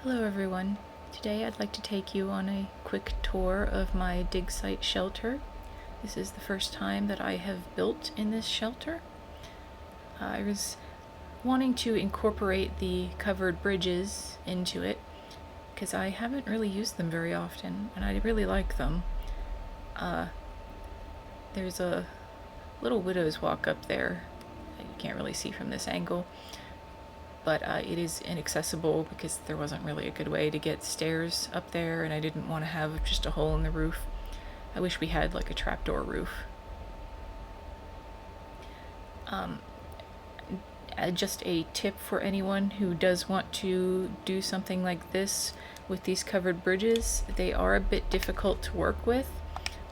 Hello everyone. Today I'd like to take you on a quick tour of my dig site shelter. This is the first time that I have built in this shelter. I was wanting to incorporate the covered bridges into it because I haven't really used them very often and I really like them. There's a little widow's walk up there that you can't really see from this angle, but it is inaccessible because there wasn't really a good way to get stairs up there, and I didn't want to have just a hole in the roof. I wish we had like a trapdoor roof. Just a tip for anyone who does want to do something like this with these covered bridges. They are a bit difficult to work with,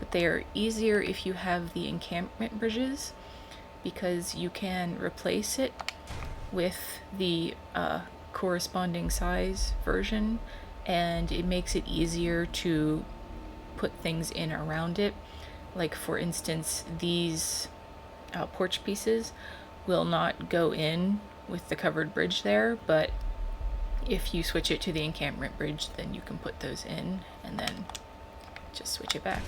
but they are easier if you have the encampment bridges because you can replace it with the corresponding size version, and it makes it easier to put things in around it. Like for instance, these porch pieces will not go in with the covered bridge there, but if you switch it to the encampment bridge, then you can put those in and then just switch it back.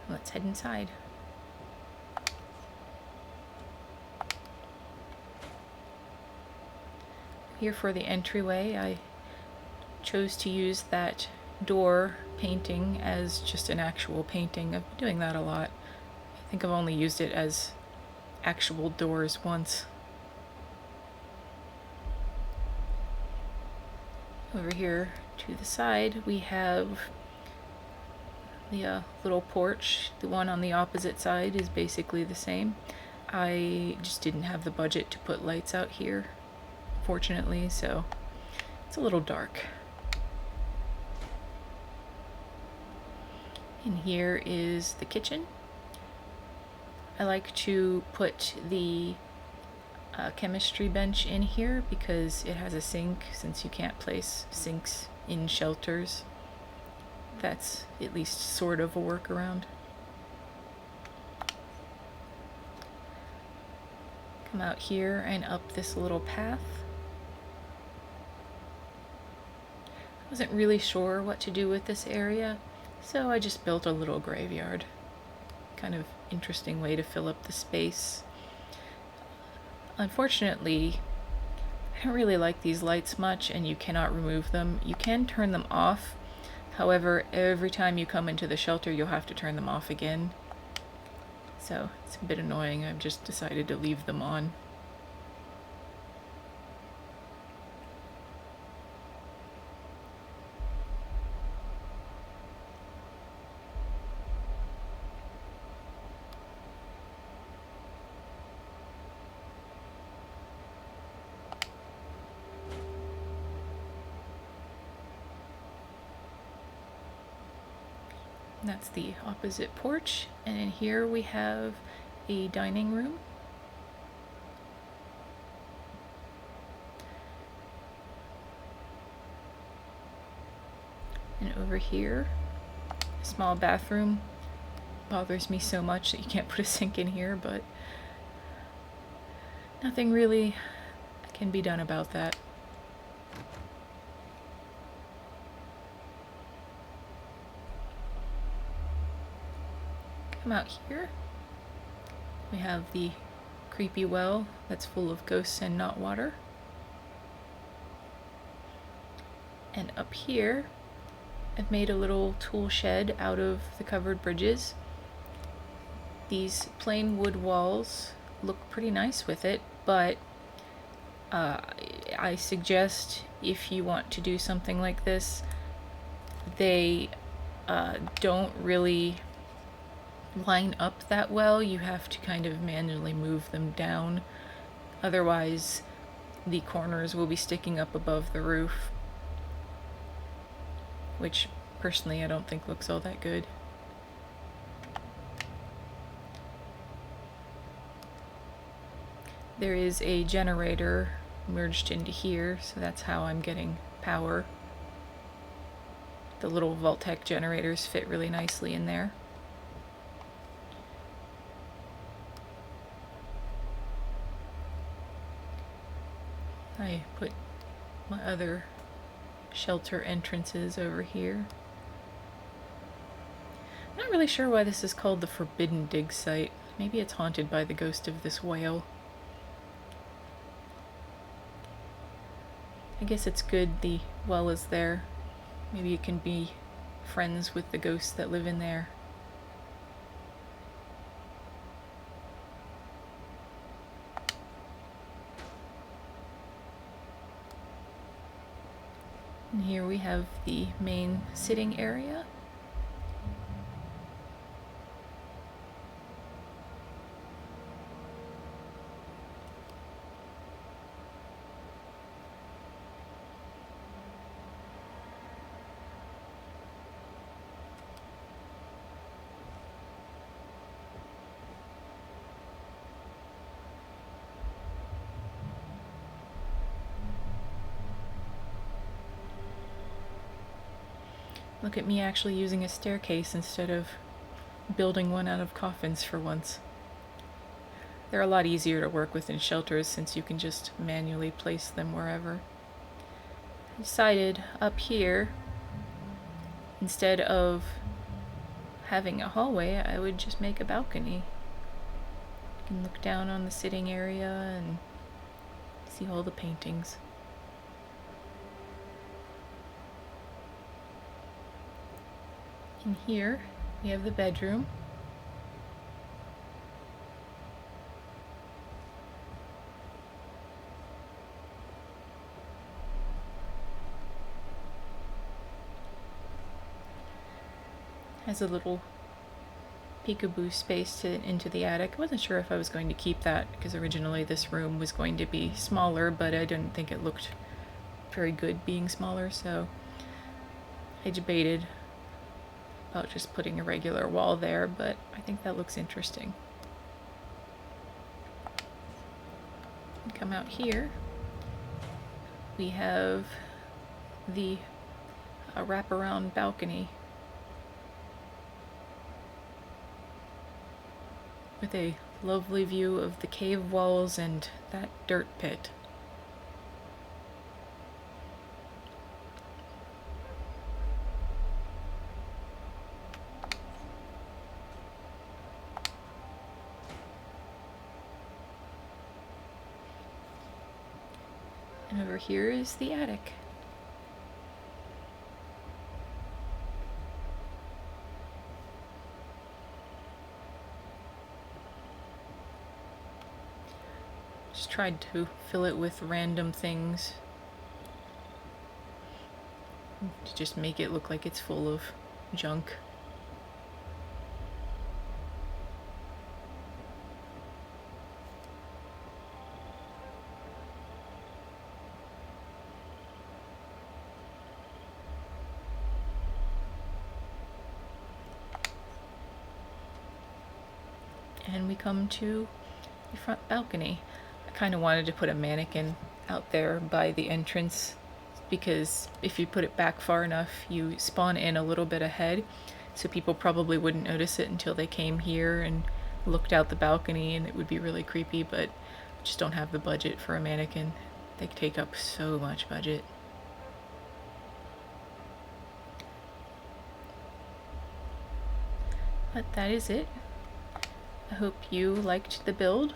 Let's head inside. Here for the entryway, I chose to use that door painting as just an actual painting. I've been doing that a lot. I think I've only used it as actual doors once. Over here to the side we have the little porch. The one on the opposite side is basically the same. I just didn't have the budget to put lights out here, fortunately, so it's a little dark. And here is the kitchen. I like to put the chemistry bench in here because it has a sink, since you can't place sinks in shelters. That's at least sort of a workaround. Come out here and up this little path. I wasn't really sure what to do with this area, so I just built a little graveyard. Kind of interesting way to fill up the space. Unfortunately, I don't really like these lights much, and you cannot remove them. You can turn them off. However, every time you come into the shelter, you'll have to turn them off again. So it's a bit annoying. I've just decided to leave them on. That's the opposite porch, and in here we have a dining room. And over here, a small bathroom. Bothers me so much that you can't put a sink in here, but nothing really can be done about that. Come out here. We have the creepy well that's full of ghosts and not water. And up here, I've made a little tool shed out of the covered bridges. These plain wood walls look pretty nice with it, but I suggest if you want to do something like this, they don't really line up that well. You have to kind of manually move them down. Otherwise, the corners will be sticking up above the roof, which personally I don't think looks all that good. There is a generator merged into here, so that's how I'm getting power. The little Voltec generators fit really nicely in there. I put my other shelter entrances over here. I'm not really sure why this is called the Forbidden Dig Site. Maybe it's haunted by the ghost of this whale. I guess it's good the well is there. Maybe it can be friends with the ghosts that live in there. And here we have the main sitting area. Look at me actually using a staircase instead of building one out of coffins for once. They're a lot easier to work with in shelters since you can just manually place them wherever. I decided up here, instead of having a hallway, I would just make a balcony. You can look down on the sitting area and see all the paintings. And here we have the bedroom. Has a little peekaboo space into the attic. I wasn't sure if I was going to keep that because originally this room was going to be smaller, but I didn't think it looked very good being smaller, so I debated about just putting a regular wall there, but I think that looks interesting. Come out here. We have the wraparound balcony with a lovely view of the cave walls and that dirt pit. And over here is the attic. Just tried to fill it with random things to just make it look like it's full of junk. And we come to the front balcony. I kind of wanted to put a mannequin out there by the entrance because if you put it back far enough, you spawn in a little bit ahead, so people probably wouldn't notice it until they came here and looked out the balcony, and it would be really creepy, but I just don't have the budget for a mannequin. They take up so much budget. But that is it. I hope you liked the build.